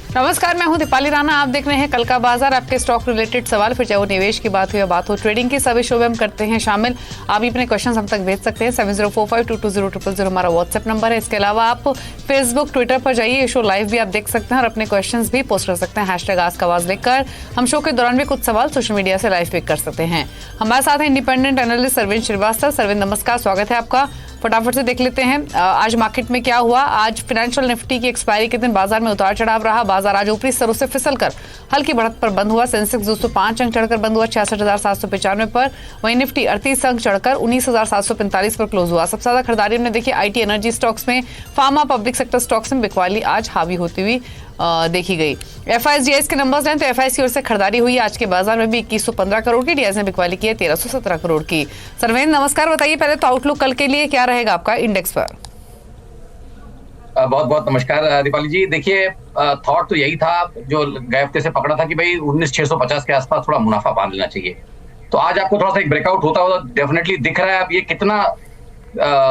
नमस्कार, मैं हूं दीपाली राणा। आप देख रहे हैं कल का बाजार। आपके स्टॉक रिलेटेड सवाल, फिर चाहे वो निवेश की बात हो या बात हो ट्रेडिंग की, सभी शो में हम करते हैं शामिल। आप भी अपने क्वेश्चन हम तक भेज सकते हैं। 7045220000 हमारा व्हाट्सएप नंबर है। इसके अलावा आप फेसबुक, ट्विटर पर जाइए, शो लाइव भी आप देख सकते हैं और अपने क्वेश्चन भी पोस्ट कर सकते हैं #AskAवाज लिखकर। हम शो के दौरान भी कुछ सवाल सोशल मीडिया से लाइव पिक कर सकते हैं। हमारे साथ है इंडिपेंडेंट एनालिस्ट सरविंद श्रीवास्तव। सरविंद नमस्कार, स्वागत है आपका। फटाफट से देख लेते हैं आज मार्केट में क्या हुआ। आज फाइनेंशियल निफ्टी की एक्सपायरी के दिन बाजार में उतार चढ़ाव रहा। बाजार आज ऊपरी स्तरों से फिसलकर हल्की बढ़त पर बंद हुआ। सेंसेक्स 205 अंक चढ़कर बंद हुआ 66,795 पर। वहीं निफ्टी 38 अंक चढ़कर 19,745 पर क्लोज हुआ। सबसे ज्यादा खरीदारी हमने देखी आईटी एनर्जी स्टॉक्स में, फार्मा, पब्लिक सेक्टर स्टॉक्स में बिकवाली आज हावी होती हुई देखी गई। एफआईएस के नंबर्स लें तो एफआईएस की ओर से खरीदारी हुई आज के बाजार में भी 2115 करोड़ की। डीआईएस ने बिकवाली की है 1317 करोड़ की। सरवेंद्र नमस्कार, बताइए पहले तो आउटलुक कल के लिए क्या रहेगा आपका इंडेक्स पर? बहुत बहुत नमस्कार दीपाली जी। देखिए, थॉट तो यही था जो गए हफ्ते से पकड़ा था कि भाई 19,650 के आसपास थोड़ा मुनाफा बांध लेना चाहिए। तो आज आपको थोड़ा सा एक ब्रेकआउट होता हुआ डेफिनेटली दिख रहा है। अब ये कितना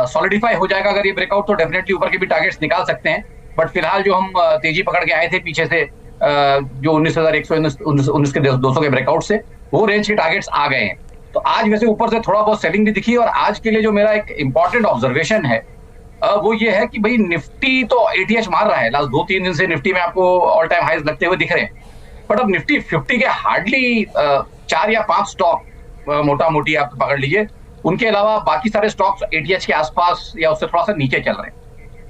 सॉलिडिफाई हो जाएगा, अगर ये ब्रेकआउट, तो डेफिनेटली ऊपर के भी टारगेट्स निकाल सकते हैं। बट फिलहाल जो हम तेजी पकड़ के आए थे पीछे से, जो 19,119 के 200 के ब्रेकआउट से, वो रेंज के टारगेट्स आ गए हैं। तो आज वैसे ऊपर से थोड़ा बहुत सेलिंग भी दिखी। और आज के लिए जो मेरा एक इंपॉर्टेंट ऑब्जर्वेशन है वो ये है कि भाई निफ्टी तो एटीएच मार रहा है। लास्ट 2-3 दिन से निफ्टी में आपको ऑल टाइम हाइज लगते हुए दिख रहे हैं। बट अब निफ्टी 50 के हार्डली 4 या 5 स्टॉक मोटा मोटी आप पकड़ लीजिए, उनके अलावा बाकी सारे स्टॉक्स एटीएच के आसपास या उससे थोड़ा सा नीचे चल रहे हैं।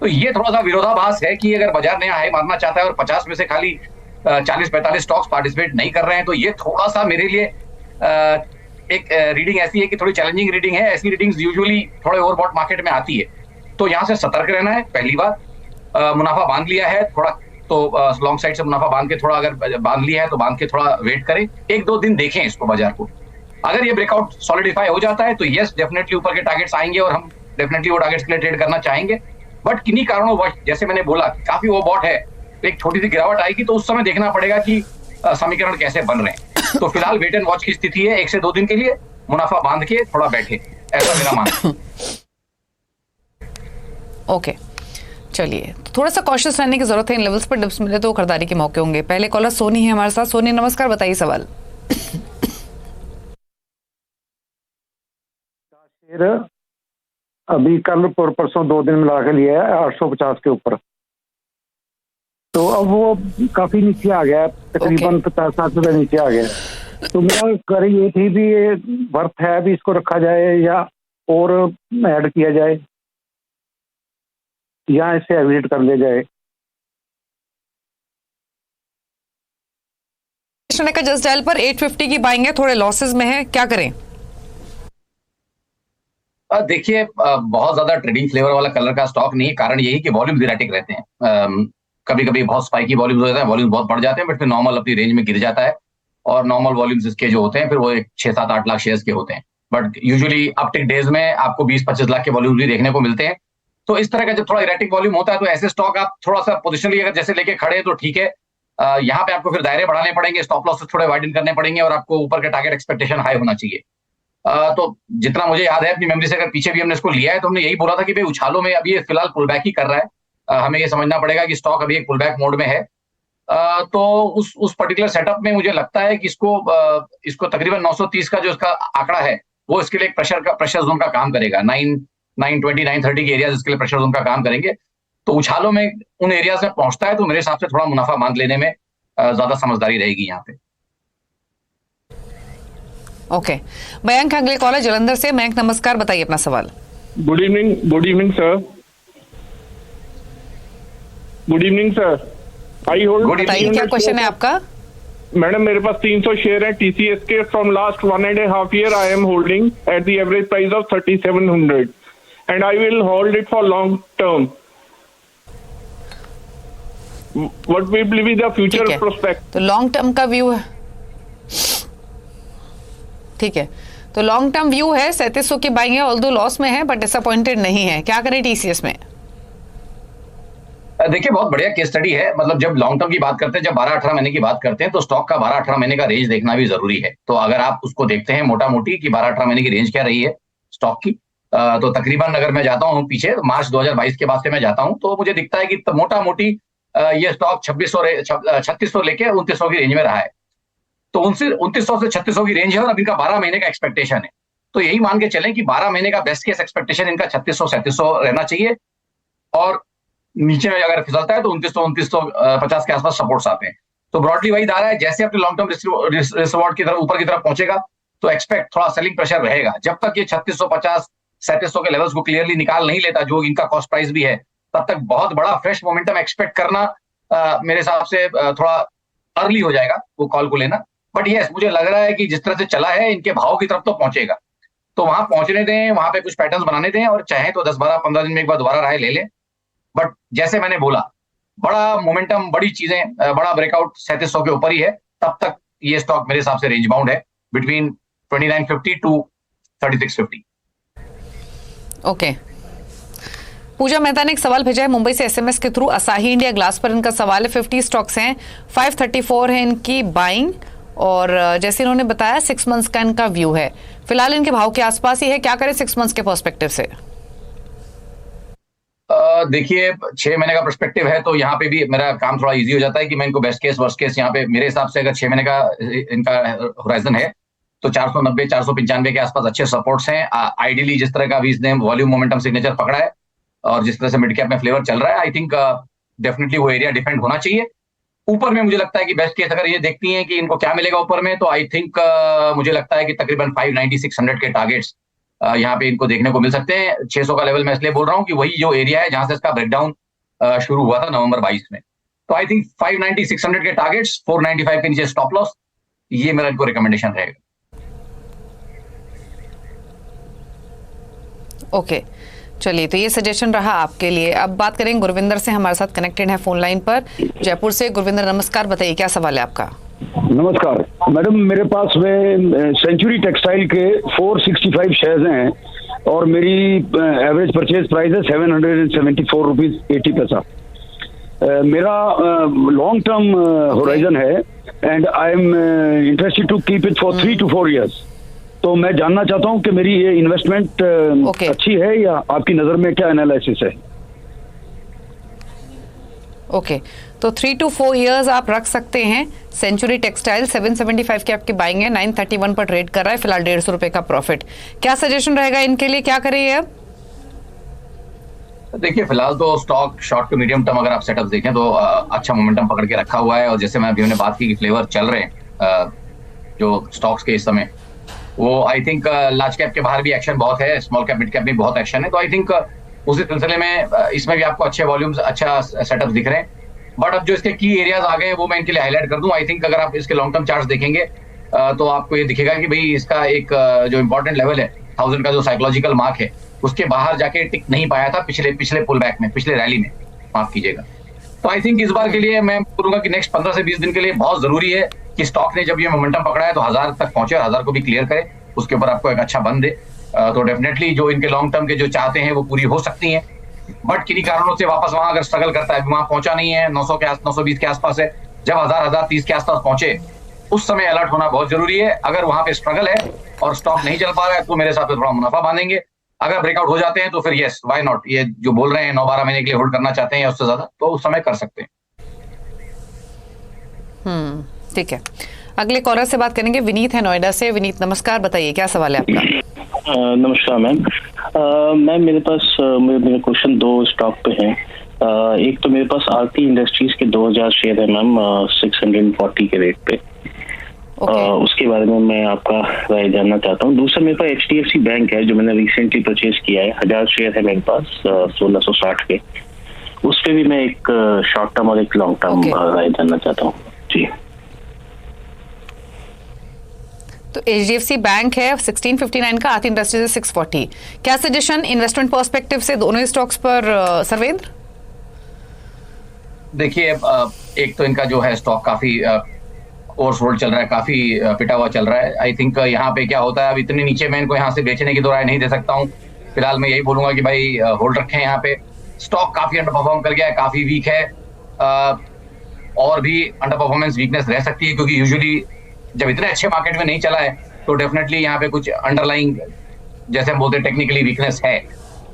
तो ये थोड़ा सा विरोधाभास है कि अगर बाजार नया हाई मारना चाहता है और 50 में से खाली 40-45 स्टॉक्स पार्टिसिपेट नहीं कर रहे हैं, तो ये थोड़ा सा मेरे लिए एक रीडिंग ऐसी है कि थोड़ी चैलेंजिंग रीडिंग है। ऐसी रीडिंग्स यूजुअली थोड़े ओवरबॉट मार्केट में आती है। तो यहाँ से सतर्क रहना है। पहली बार मुनाफा बांध लिया है थोड़ा, तो लॉन्ग साइड से मुनाफा बांध के थोड़ा, अगर बांध लिया है तो बांध के थोड़ा वेट करें, 1-2 दिन देखें इसको बाजार को। अगर ये ब्रेकआउट सॉलिडिफाई हो जाता है तो यस, डेफिनेटली ऊपर के टारगेट्स आएंगे और हम डेफिनेटली वो टारगेट्स के लिए ट्रेड करना चाहेंगे। बट किन्हीं कारणों जैसे मैंने बोला काफी वो बॉट है, एक छोटी सी गिरावट आएगी तो उस समय देखना पड़ेगा कि समीकरण कैसे बन रहे हैं। तो फिलहाल वेट एंड वॉच की स्थिति है। 1 से 2 दिन के लिए मुनाफा बांध के थोड़ा बैठे, ऐसा मेरा मानना। ओके, चलिए, तो थोड़ा सा कॉशियस रहने की जरूरत है। इन लेवल्स पर डिप्स मिले तो खरीदारी के मौके होंगे। पहले कॉलर सोनी है हमारे साथ। सोनी नमस्कार, बताइए सवाल। अभी कल परसों 2 दिन मिला के लिया है 850 के ऊपर, तो अब वो काफी नीचे आ गया है, तकरीबन 50-60 रुपए नीचे आ गया है। तो मेरा क्वेरी ये थी भी ये वर्थ है भी इसको रखा जाए या और ऐड किया जाए या इसे एग्जिट कर लिया जाए। का जस्ट डायल पर 850 की बाइंग है, थोड़े लॉसेस में है, क्या करें? देखिए, बहुत ज्यादा ट्रेडिंग फ्लेवर वाला कलर का स्टॉक नहीं है। कारण यही कि वॉल्यूम इरेटिक रहते हैं। कभी कभी बहुत स्पाइकी वॉल्यूम हो जाता है, वॉल्यूम बहुत बढ़ जाते हैं, बट फिर नॉर्मल अपनी रेंज में गिर जाता है। और नॉर्मल वॉल्यूम्स इसके जो होते हैं फिर वो 6-7-8 लाख शेयर्स के होते हैं। बट यूजुअली अपटिक डेज में आपको 20-25 लाख के वॉल्यूम भी देखने को मिलते हैं। तो इस तरह का जब थोड़ा इरेटिक वॉल्यूम होता है तो ऐसे स्टॉक आप थोड़ा सा पोजिशनली अगर जैसे लेके खड़े तो ठीक है। यहाँ पे आपको फिर दायरे बढ़ाने पड़ेंगे, स्टॉप लॉसेस थोड़े वाइडन करने पड़ेंगे और आपको ऊपर का टारगेट एक्सपेक्टेशन हाई होना चाहिए। तो जितना मुझे याद है अपनी मेमोरी से, अगर पीछे भी हमने इसको लिया है तो हमने यही बोला था कि भाई उछालों में अभी ये फिलहाल पुल बैक ही कर रहा है। हमें ये समझना पड़ेगा कि स्टॉक अभी एक पुल बैक मोड में है। तो उस पर्टिकुलर सेटअप में मुझे लगता है कि इसको तकरीबन 930 का जो इसका आंकड़ा है वो इसके लिए प्रेशर जोन का काम करेगा। 920, 930 के एरियाज इसके लिए प्रेशर जोन का काम करेंगे। तो उछालों में उन एरियाज में पहुंचता है तो मेरे हिसाब से थोड़ा मुनाफा बांध लेने में ज्यादा समझदारी रहेगी यहाँ पे। ओके, मयंक अगले कॉलर जलंधर से। मयंक नमस्कार, बताइए अपना सवाल। Good evening sir. Good evening sir. I hold. बताइए क्या क्वेश्चन है आपका? मैडम, मेरे पास 300 शेयर है टीसीएस के। From last 1.5 year I am holding at the average price of 3700 and I will hold it for long term. What will be the future prospect? तो long term का view है, ठीक है। तो long term view है, 3700 की buying है, although loss में है बट डिसअपॉइंटेड नहीं है। क्या करें टीसीएस में? देखिए, बहुत बढ़िया केस स्टडी है। मतलब जब लॉन्ग टर्म की बात करते हैं, जब 12-18 महीने की बात करते हैं, तो स्टॉक का 12-18 महीने का रेंज देखना भी जरूरी है। तो अगर आप उसको देखते हैं मोटा मोटी कि 12-18 महीने की रेंज क्या रही है स्टॉक की, तो तकरीबन अगर मैं जाता हूँ पीछे, मार्च 2022 के बाद से मैं जाता हूँ तो मुझे दिखता है कि मोटा मोटी ये स्टॉक 3600 लेके 2900 की रेंज में रहा है। तो 2900 से 3600 की रेंज है और अब इनका 12 महीने का एक्सपेक्टेशन है। तो यही मान के चलें कि 12 महीने का बेस्ट केस एक्सपेक्टेशन इनका 3600-3700 रहना चाहिए, और नीचे में अगर फिसलता है तो 2950 के आसपास सपोर्ट्स आते हैं। तो ब्रॉडली वही दायरा है, जैसे अपने लॉन्ग टर्म रिवॉर्ड की तरफ ऊपर की तरफ पहुंचेगा तो एक्सपेक्ट थोड़ा सेलिंग प्रेशर रहेगा। जब तक ये 3650-3700 के लेवल्स को क्लियरली निकाल नहीं लेता, जो इनका कॉस्ट प्राइस भी है, तब तक बहुत बड़ा फ्रेश मोमेंटम एक्सपेक्ट करना मेरे हिसाब से थोड़ा अर्ली हो जाएगा वो कॉल को लेना। बट यस, मुझे लग रहा है कि जिस तरह से चला है इनके भाव की तरफ तो पहुंचेगा, तो वहां पहुंचने दें, वहां पे कुछ पैटर्न्स बनाने दें, और चाहे तो 10-12-15 दिन में एक बार दोबारा राय ले लें। बट जैसे मैंने बोला, बड़ा मोमेंटम, बड़ी चीजें, बड़ा ब्रेकआउट 3700 के ऊपर ही है, तब तक ये स्टॉक मेरे हिसाब से रेंज बाउंड है बिटवीन 2950 टू 3650। ओके, पूजा मेहता ने एक सवाल भेजा है मुंबई से एसएमएस के थ्रू। असाही इंडिया ग्लास पर इनका सवाल है, 50 स्टॉक्स हैं, 534 है इनकी बाइंग, और जैसे इन्होंने बताया 6 मंथ्स का इनका व्यू है। फिलहाल इनके भाव के आसपास ही है, क्या करें 6 मंथ्स के पर्सपेक्टिव से? देखिए, 6 महीने का पर्सपेक्टिव है तो यहाँ पे भी मेरा काम थोड़ा इजी हो जाता है कि मैं इनको बेस्ट केस वर्स्ट केस, यहाँ पे मेरे हिसाब से अगर 6 महीने का इनका होराइजन है तो 490-495 के आसपास अच्छे सपोर्ट्स हैं। आइडियली जिस तरह का भी इसने वॉल्यूम मोमेंटम सिग्नेचर पकड़ा है और जिस तरह से मिड कैप में फ्लेवर चल रहा है, आई थिंक डेफिनेटली वो एरिया डिफेंड होना चाहिए। ऊपर में मुझे लगता है कि बेस्ट केस अगर ये देखती हैं कि इनको क्या मिलेगा ऊपर में, तो आई थिंक मुझे लगता है कि तकरीबन 590-600 के टारगेट्स यहाँ पे इनको देखने को मिल सकते हैं। 600 का लेवल मैं इसलिए बोल रहा हूँ कि वही जो एरिया है जहां से इसका ब्रेकडाउन शुरू हुआ था नवंबर 22 में। तो आई थिंक 590-600 के टारगेट्स, 495 के नीचे स्टॉप लॉस, ये मेरा इनको रिकमेंडेशन रहेगा। ओके, चलिए, तो ये सजेशन रहा आपके लिए। अब बात करें गुरविंदर से, हमारे साथ कनेक्टेड है फोन लाइन पर जयपुर से। गुरविंदर नमस्कार, बताइए क्या सवाल है आपका? नमस्कार मैडम, मेरे पास में सेंचुरी टेक्सटाइल के 465 शेयर्स हैं और मेरी एवरेज परचेज प्राइस है 774 रुपीज 80 पैसा। मेरा लॉन्ग टर्म होराइजन है and I am interested to keep it for 3 to 4 years। तो मैं जानना चाहता हूं कि मेरी ये इन्वेस्टमेंट अच्छी है या आपकी नजर में क्या एनालिसिस है? ओके, तो 3 to 4 years आप रख सकते हैं। सेंचुरी टेक्सटाइल 775 की आपकी बाइंग है, 931 पर ट्रेड कर रहा है, फिलहाल 150 रुपए का प्रॉफिट। क्या सजेशन रहेगा इनके लिए, क्या करिए अब? देखिए, फिलहाल तो stock short to medium term अगर आप सेटअप देखें तो अच्छा मोमेंटम पकड़ के रखा हुआ है, और जैसे मैं अभी हमने बात की कि फ्लेवर चल रहे हैं जो स्टॉक्स के इस समय, वो आई थिंक लार्ज कैप के बाहर भी एक्शन बहुत है, स्मॉल कैप मिड कैप में बहुत एक्शन है। तो आई थिंक उसी सिलसिले में इसमें भी आपको अच्छे वॉल्यूम्स, अच्छा सेटअप दिख रहे हैं। बट अब जो इसके की एरियाज आ गए वो मैं इनके लिए हाईलाइट कर दूं। आई थिंक अगर आप इसके लॉन्ग टर्म चार्ट्स देखेंगे तो आपको ये दिखेगा कि भाई इसका एक जो इंपॉर्टेंट लेवल है 1000 का, जो साइकोलॉजिकल मार्क है, उसके बाहर जाके टिक नहीं पाया था पिछले पुल बैक में, पिछले रैली में, माफ कीजिएगा। तो आई थिंक इस बार के लिए मैं बोलूंगा कि नेक्स्ट 15 से 20 दिन के लिए बहुत जरूरी है कि स्टॉक ने जब ये मोमेंटम पकड़ा है तो 1000 तक पहुंचे और 1000 को भी क्लियर करे, उसके ऊपर आपको एक अच्छा बन दे। तो डेफिनेटली जो इनके लॉन्ग टर्म के जो चाहते हैं वो पूरी हो सकती हैं। बट किन्हीं कारणों से वापस वहां अगर स्ट्रगल करता है, वहां पहुंचा नहीं है, 920 के आसपास है, जब 1030 के आसपास पहुंचे उस समय अलर्ट होना बहुत जरूरी है। अगर वहां पे स्ट्रगल है और स्टॉक नहीं चल पा रहा है तो मेरे साथ थोड़ा मुनाफा बांधेंगे। अगर ब्रेकआउट हो जाते हैं तो फिर यस, व्हाई नॉट, ये जो बोल रहे हैं 9-12 महीने के लिए होल्ड करना चाहते हैं या उससे ज्यादा, तो उस समय कर सकते हैं। ठीक है, अगले कॉलर से बात करेंगे। विनीत है नोएडा से। विनीत नमस्कार, बताइए क्या सवाल है आपका? नमस्कार मैम। मैम मेरे पास मेरे क्वेश्चन 2 स्टॉक पे हैं। एक तो मेरे पास आरती इंडस्ट्रीज के 2000 शेयर है मैम, 640 के रेट पे। उसके बारे में मैं आपका राय जानना चाहता हूँ। दूसरा मेरे पास HDFC बैंक है जो मैंने रिसेंटली परचेज किया है, 1000 शेयर है मेरे पास 1660 के। उस पे भी मैं एक शॉर्ट टर्म और एक लॉन्ग टर्म राय जानना चाहता हूँ जी। तो HDFC बैंक है 1659 का, आरती इंडस्ट्रीज है 640। क्या सजेशन इन्वेस्टमेंट पर्सपेक्टिव से दोनों स्टॉक्स पर सर्वेंद्र? देखिए, एक तो इनका जो है स्टॉक काफी ओवरसोल्ड चल रहा है, काफी पिटा हुआ चल रहा है। आई थिंक यहाँ पे क्या होता है, अब इतने नीचे मैं इनको यहाँ से बेचने की तो राय नहीं दे सकता हूँ। फिलहाल मैं यही बोलूंगा कि भाई होल्ड रखें। यहाँ पे स्टॉक काफी अंडर परफॉर्म कर गया है, काफी वीक है, और भी अंडर परफॉर्मेंस वीकनेस रह सकती है, क्योंकि यूजुअली जब इतने अच्छे मार्केट में नहीं चला है तो डेफिनेटली यहाँ पे कुछ अंडरलाइंग, जैसे हम बोलते हैं, टेक्निकली वीकनेस है।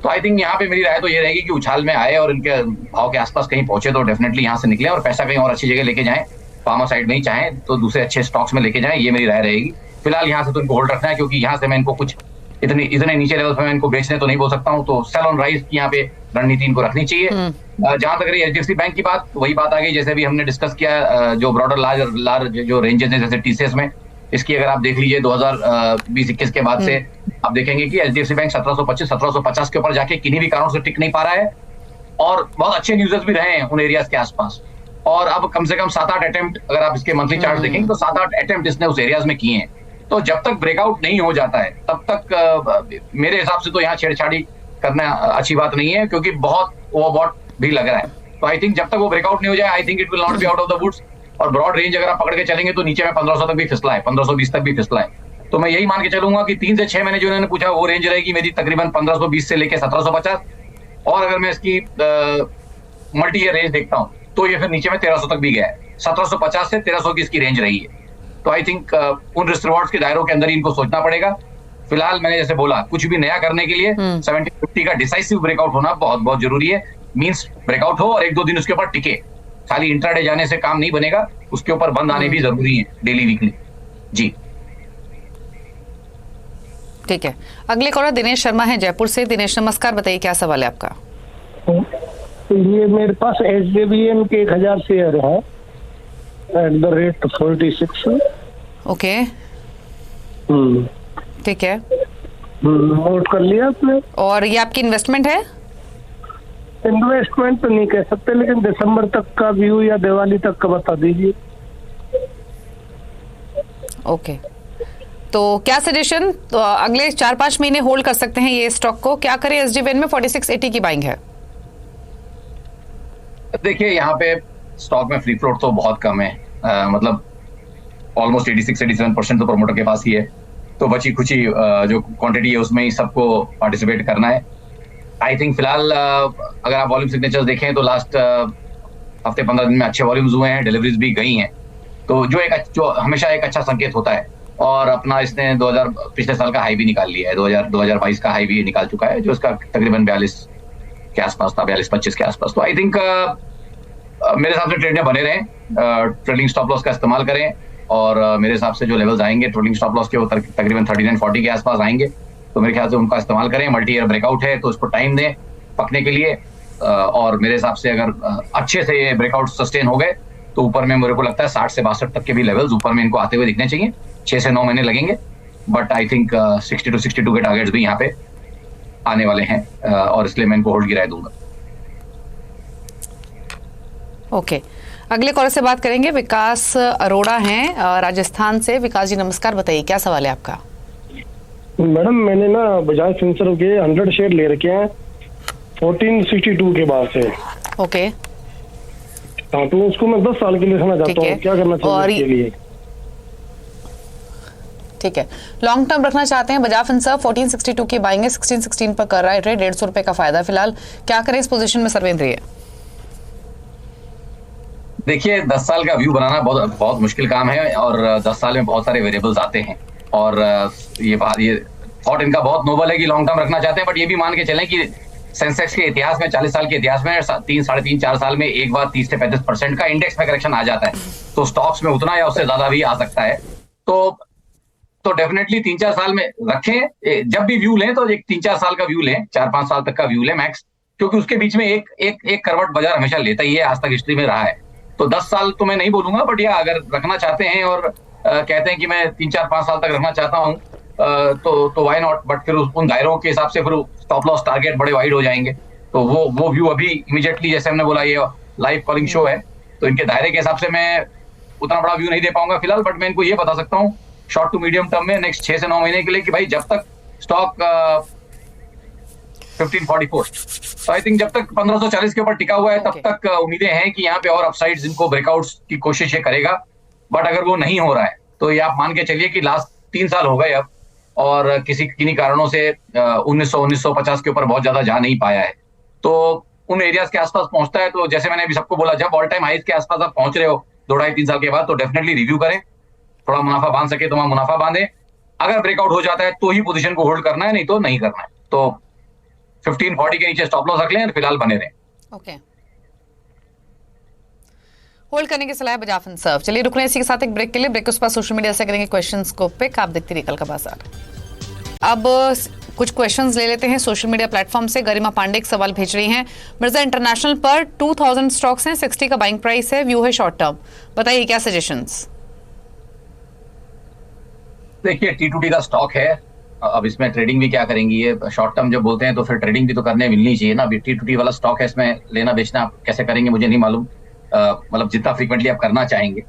तो आई थिंक यहाँ पे मेरी राय तो ये रहेगी कि उछाल में आए और इनके भाव के आसपास कहीं पहुंचे तो डेफिनेटली यहाँ से निकले और पैसा कहीं और अच्छी जगह लेके जाएं, फार्मा साइड में ही चाहें तो दूसरे अच्छे स्टॉक्स में लेके जाएं, ये मेरी राय रहेगी। फिलहाल यहाँ से तो इनको होल्ड रखना है, क्योंकि यहाँ से मैं इनको कुछ इतने नीचे लेवल पे मैं इनको बेचने तो नहीं बोल सकता हूँ, तो सेल ऑन राइज की यहाँ पे रणनीति इनको रखनी चाहिए। जहां तक रही HDFC बैंक की बात, वही बात आ गई जैसे भी हमने डिस्कस किया, जो ब्रॉडर लार्ज जो रेंजेस है जैसे TCS में, इसकी अगर आप देख लीजिए 2020-21 के बाद से आप देखेंगे कि HDFC बैंक 1725-1750 के ऊपर जाके किन्हीं भी कारणों से टिक नहीं पा रहा है और बहुत अच्छे यूजर्स भी रहे हैं उन एरियाज के आसपास। और अब कम से कम 7-8 अटेम्प्ट, अगर आप इसके मंथली चार्ट देखेंगे तो 7-8 अटेम्प्ट इसने उस एरियाज में किए हैं। तो जब तक ब्रेकआउट नहीं हो जाता है तब तक मेरे हिसाब से तो यहाँ छेड़छाड़ी करना अच्छी बात नहीं है, क्योंकि बहुत ओवरबॉट भी लग रहा है। तो आई थिंक जब तक वो ब्रेकआउट नहीं हो जाए, I think it will not be out of the woods. और ब्रॉड रेंज अगर आप पकड़ के चलेंगे तो नीचे में 1500 तक भी फिसला है, 1520 तक भी फिसला है। तो मैं यही मान के चलूंगा कि 3 से 6 महीने जो इन्होंने पूछा वो रेंज रहेगी मेरी तकरीबन 1520 से लेके 1750। और अगर मैं इसकी मल्टी ईयर रेंज देखता हूँ तो ये फिर नीचे में 1300 तक भी गया है, 1750 से 1300 की इसकी रेंज रही है। तो आई थिंक उन रिस्क रिवॉर्ड्स के दायरों के अंदर ही इनको सोचना पड़ेगा। फिलहाल मैंने जैसे बोला, कुछ भी नया करने के लिए 70-50 का डिसाइसिव ब्रेकआउट होना बहुत बहुत जरूरी है। मींस ब्रेकआउट हो और 1-2 दिन उसके ऊपर टिके, खाली इंट्राडे जाने से काम नहीं बनेगा, उसके ऊपर बंद आने भी जरूरी है डेली वीकली। जी ठीक है, अगले कॉलर दिनेश शर्मा है जयपुर से। दिनेश नमस्कार, बताइए क्या सवाल है आपका। ये मेरे पास SJVN के 1000 शेयर है एट द रेट 46। ओके ठीक है, नोट कर लिया आपने। और ये आपकी इन्वेस्टमेंट है? इन्वेस्टमेंट तो नहीं कह सकते, लेकिन दिसंबर तक का व्यू या दिवाली तक का बता दीजिए। ओके, तो क्या सजेशन, तो अगले 4-5 महीने होल्ड कर सकते हैं ये स्टॉक को, क्या करें? SJVN में 4680 की बाइंग है। देखिए यहाँ पे स्टॉक में फ्री फ्लोट तो बहुत कम है, मतलब ऑलमोस्ट 86-87% तो प्रमोटर के पास ही है। तो बची खुची जो क्वांटिटी है उसमें ही सबको पार्टिसिपेट करना है। आई थिंक फिलहाल अगर आप वॉल्यूम सिग्नेचर्स देखें तो लास्ट हफ्ते 15 दिन में अच्छे वॉल्यूम्स हुए हैं, डिलीवरीज भी गई हैं, तो जो हमेशा एक अच्छा संकेत होता है। और अपना इसने 2000 पिछले साल का हाई भी निकाल लिया है, 2022 का हाई भी निकाल चुका है, जो इसका तकरीबन 42 के आसपास था, 42-25 के आसपास। तो आई थिंक मेरे हिसाब से ट्रेड में बने रहें, ट्रेडिंग स्टॉप लॉस का इस्तेमाल करें, और मेरे हिसाब से जो लेवल्स आएंगे ट्रेडिंग स्टॉप लॉस के वो तकरीबन 39-40 के आसपास आएंगे, तो मेरे ख्याल से उनका इस्तेमाल करें। मल्टी ईयर ब्रेकआउट है तो उसको टाइम दें पकने के लिए, और मेरे हिसाब से अगर अच्छे से ये ब्रेकआउट सस्टेन हो गए तो ऊपर में मेरे को लगता है 60 से 62 तक के भी लेवल्स ऊपर में इनको आते हुए दिखने चाहिए। 6 से 9 महीने लगेंगे, बट आई थिंक 60-62 के टारगेट्स भी यहाँ पे आने वाले हैं, और इसलिए मैं इनको होल्ड की राय दूंगा। ओके, अगले कॉलर से बात करेंगे। विकास अरोड़ा हैं राजस्थान से। विकास जी नमस्कार, बताइए क्या सवाल है आपका। मैडम मैंने ना बजाज फिनसर्व के 100 शेयर ले रखे हैं 1462 के बाद से। ओके, हाँ, तो उसको मैं 10 साल के लिए रखना चाहता हूँ, क्या करना चाहिए इसके लिए? ठीक है, लॉन्ग टर्म रखना चाहते हैं बजाज फिनसर्व, 1462 की बाइंग है, 1616 पर कर रहा है ट्रेड, 150 रुपए का फायदा फिलहाल, क्या करें इस पोजीशन में सर्वेंद्र? है देखिए 10 साल का व्यू बनाना बहुत मुश्किल काम है, और 10 साल में बहुत सारे वेरिएबल्स आते हैं, और ये थॉट इनका बहुत नोबल है कि लॉन्ग टर्म रखना चाहते हैं, बट ये भी मान के चलें कि सेंसेक्स के इतिहास में, 40 साल के इतिहास में 3-4 साल में एक बार 30 से 35% का इंडेक्स में करेक्शन आ जाता है, तो स्टॉक्स में उतना या उससे ज्यादा भी आ सकता है। तो डेफिनेटली 3-4 साल में रखें, जब भी व्यू लें तो एक 3-4 साल का व्यू लें, 4-5 साल तक का व्यू लें मैक्स, क्योंकि उसके बीच में एक करवट बाजार हमेशा लेता ही है, आज तक हिस्ट्री में रहा है। तो 10 साल तो मैं नहीं बोलूंगा, बट या अगर रखना चाहते हैं और कहते हैं कि मैं 3-4-5 साल तक रखना चाहता हूँ, तो व्हाई नॉट, बट फिर उन दायरों के हिसाब से फिर स्टॉप लॉस टारगेट बड़े वाइड हो जाएंगे, तो वो व्यू अभी इमीडिएटली, जैसे हमने बोला ये लाइव कॉलिंग शो है, तो इनके दायरे के हिसाब से मैं उतना बड़ा व्यू नहीं दे पाऊंगा फिलहाल, बट मैं इनको ये बता सकता हूँ शॉर्ट टू मीडियम टर्म में नेक्स्ट 6 से 9 महीने के लिए कि भाई जब तक स्टॉक 1544, तो आई थिंक जब तक 1540 के ऊपर टिका हुआ है तब तक उम्मीदें हैं कि यहाँ पे और अपसाइड्स इनको ब्रेकआउट्स की कोशिश ये करेगा। बट अगर वो नहीं हो रहा है तो ये आप मान के चलिए कि लास्ट 3 साल हो गए अब, और किन्हीं कारणों से 1950 के ऊपर बहुत ज्यादा जा नहीं पाया है, तो उन एरियाज के आसपास पहुंचता है। तो जैसे मैंने अभी सबको बोला, जब ऑल टाइम हाइज के आसपास आप पहुंच रहे हो 2-2.5-3 साल के बाद, तो डेफिनेटली रिव्यू करें, थोड़ा मुनाफा बांध सके तो वहां मुनाफा बांधे, अगर ब्रेकआउट हो जाता है तो ही पोजीशन को होल्ड करना है, नहीं तो नहीं करना है। तो 1540 के नीचे स्टॉप लॉस रख लें और फिलहाल बने रहें। ओके, होल्ड करने की सलाह है बजाज फिनसर्व। चलिए रुक रहे हैं इसी के साथ एक ब्रेक के लिए। ब्रेक के बाद सोशल मीडिया से करेंगे क्वेश्चंस को पिक। आप देखते रहिए कल का बाजार। अब कुछ क्वेश्चंस ले लेते हैं सोशल मीडिया प्लेटफॉर्म से। गरिमा पांडे एक सवाल भेज रही हैं, मिर्जा इंटरनेशनल पर 2000 स्टॉक्स हैं, 60 का बाइंग प्राइस है, व्यू है शॉर्ट टर्म, बताइए क्या सजेशंस। देखिए T2T का स्टॉक है, अब इसमें ट्रेडिंग भी क्या करेंगी, ये शॉर्ट टर्म जब बोलते हैं तो फिर ट्रेडिंग भी तो करने मिलनी चाहिए ना। अभी T2T वाला स्टॉक है, इसमें लेना बेचना आप कैसे करेंगे मुझे नहीं मालूम, मतलब जितना फ्रीक्वेंटली आप करना चाहेंगे।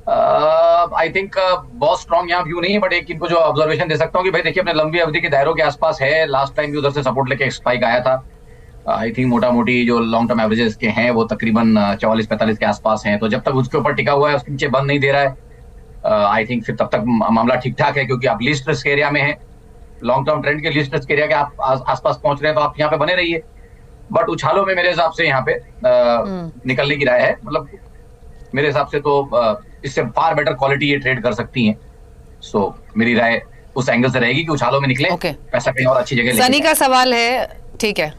आई थिंक बहुत स्ट्रॉन्ग यहाँ व्यू नहीं है, बट एक इनको जो ऑब्जर्वेशन दे सकता हूँ कि भाई देखिए अपने लंबी अवधि के दायरों के आसपास है। लास्ट टाइम भी उधर से सपोर्ट लेके एक स्पाइक आया था। आई थिंक मोटा मोटी जो लॉन्ग टर्म एवरेजेस के हैं वो तकरीबन 44-45 के आसपास हैं। तो जब तक उसके ऊपर टिका हुआ है, उसके नीचे बंद नहीं दे रहा है, आई थिंक फिर तब तक मामला ठीक ठाक है, क्योंकि आप लीस्ट रिस्क एरिया में है, लॉन्ग टर्म ट्रेंड के लीस्ट रिस्क एरिया के आप आसपास पहुंच रहे हैं, तो आप यहाँ पे बने रहिए। बट उछालों में मेरे हिसाब से यहाँ पे निकलने की राय है। मतलब मेरे हिसाब से तो इससे फार बेटर क्वालिटी ये ट्रेड कर सकती हैं। सो मेरी राय उस एंगल से रहेगी कि उछालों में निकले, पैसा कहीं और अच्छी जगह। सनी का सवाल है, ठीक है,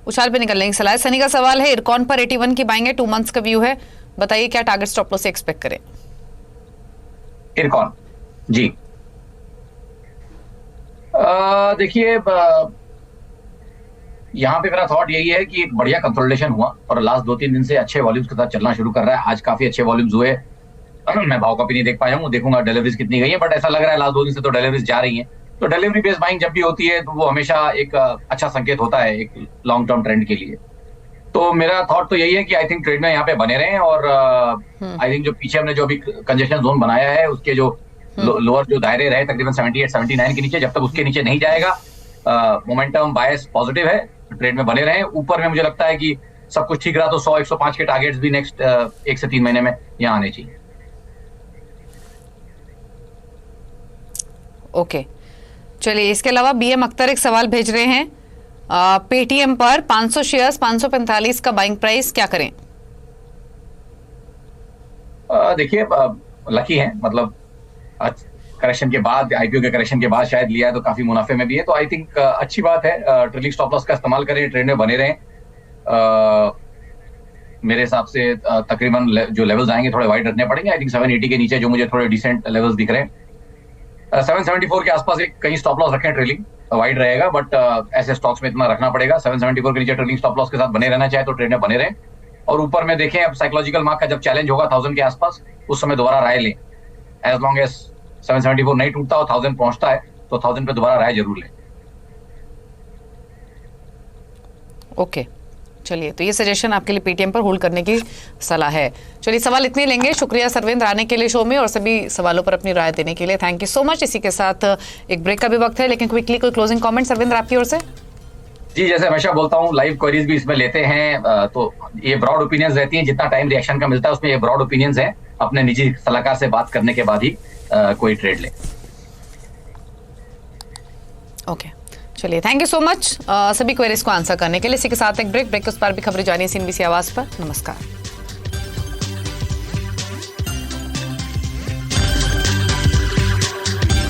उछाल पे निकलने की सलाह है। सनी का सवाल है, इरकॉन पर 81 की बाइंग है, 2 मंथ्स का व्यू है, बताइए क्या टारगेट स्टॉप लॉस से एक्सपेक्ट करें। इरकॉन जी, देखिए यहाँ पे मेरा थॉट यही है कि एक बढ़िया कंसोलिडेशन हुआ और लास्ट 2-3 दिन से अच्छे वॉल्यूम्स के साथ चलना शुरू कर रहा है। आज काफी अच्छे वॉल्यूम्स हुए। मैं भाव कॉपी नहीं देख पाया हूँ, देखूंगा डिलीवरीज कितनी गई है, बट ऐसा लग रहा है लास्ट 2 दिन से तो डिलीवरीज जा रही हैं। तो डिलीवरी बेस्ड बाइंग जब भी होती है तो वो हमेशा एक अच्छा संकेत होता है एक लॉन्ग टर्म ट्रेंड के लिए। तो मेरा थॉट तो यही है कि आई थिंक ट्रेड में यहाँ पे बने रहें, और आई थिंक जो पीछे हमने जो अभी कंजेशन जोन बनाया है उसके जो लोअर जो दायरे रहे तकरीबन 78-79 के नीचे, जब तक उसके नीचे नहीं जाएगा मोमेंटम बायस पॉजिटिव है, ट्रेड में बने रहें। ऊपर में मुझे लगता है कि सब कुछ ठीक रहा तो 100-105 के टारगेट्स भी नेक्स्ट 1 से 3 महीने में यहाँ आने चाहिए। ओके, चलिए इसके अलावा BM अख्तर एक सवाल भेज रहे हैं, पेटीएम पर 500 शेयर्स 545 का बाइंग प्राइस, क्या करें। देखिए लकी है, मतलब करेक्शन के बाद, आईपीओ के करेक्शन के बाद शायद लिया है तो काफी मुनाफे में भी है, तो आई थिंक अच्छी बात है। ट्रेलिंग स्टॉप लॉस का इस्तेमाल करें, ट्रेड में बने रहें। मेरे हिसाब से तकरीबन जो लेवल्स आएंगे थोड़े वाइड रखने पड़ेंगे। आई थिंक 780 के नीचे जो मुझे थोड़े डिसेंट लेवल्स दिख रहे हैं, 774 के आसपास एक कहीं स्टॉप लॉस रखें, ट्रेलिंग वाइड रहेगा, बट ऐसे स्टॉक्स में इतना रखना पड़ेगा। 774 के नीचे ट्रेलिंग स्टॉप लॉस के साथ बने रहना चाहे तो ट्रेड में बने रहें, और ऊपर में देखें अब साइकोलॉजिकल मार्क का जब चैलेंज होगा 1000 के आसपास, उस समय दोबारा राय लें। एज लॉन्ग एज 774 नहीं टूटता और 1000 पहुंचता है तो 1000 पे दोबारा राय जरूर लें। ओके, चलिए तो ये सजेशन आपके लिए पेटीएम पर होल्ड करने की सलाह है। चलिए सवाल इतने लेंगे। शुक्रिया सर्वेंद्र आने के लिए शो में और सभी सवालों पर अपनी राय देने के लिए, थैंक यू सो मच। इसी के साथ एक ब्रेक का भी वक्त है, लेकिन क्विकली कोई क्लोजिंग कमेंट सर्वेंद्र आपकी ओर से। जी, जैसे हमेशा बोलता हूँ लाइव क्वेरीज भी इसमें लेते हैं, तो ये ब्रॉड ओपिनियंस रहती हैं, जितना टाइम रिएक्शन का मिलता है उसमें ये ब्रॉड ओपिनियंस हैं। अपने निजी सलाहकार से बात करने के बाद ही कोई ट्रेड ले। ओके, चलिए थैंक यू सो मच सभी क्वेरीज को आंसर करने के लिए। इसी के साथ एक ब्रेक के उस पर भी खबरें जानिए CNBC आवाज पर। नमस्कार।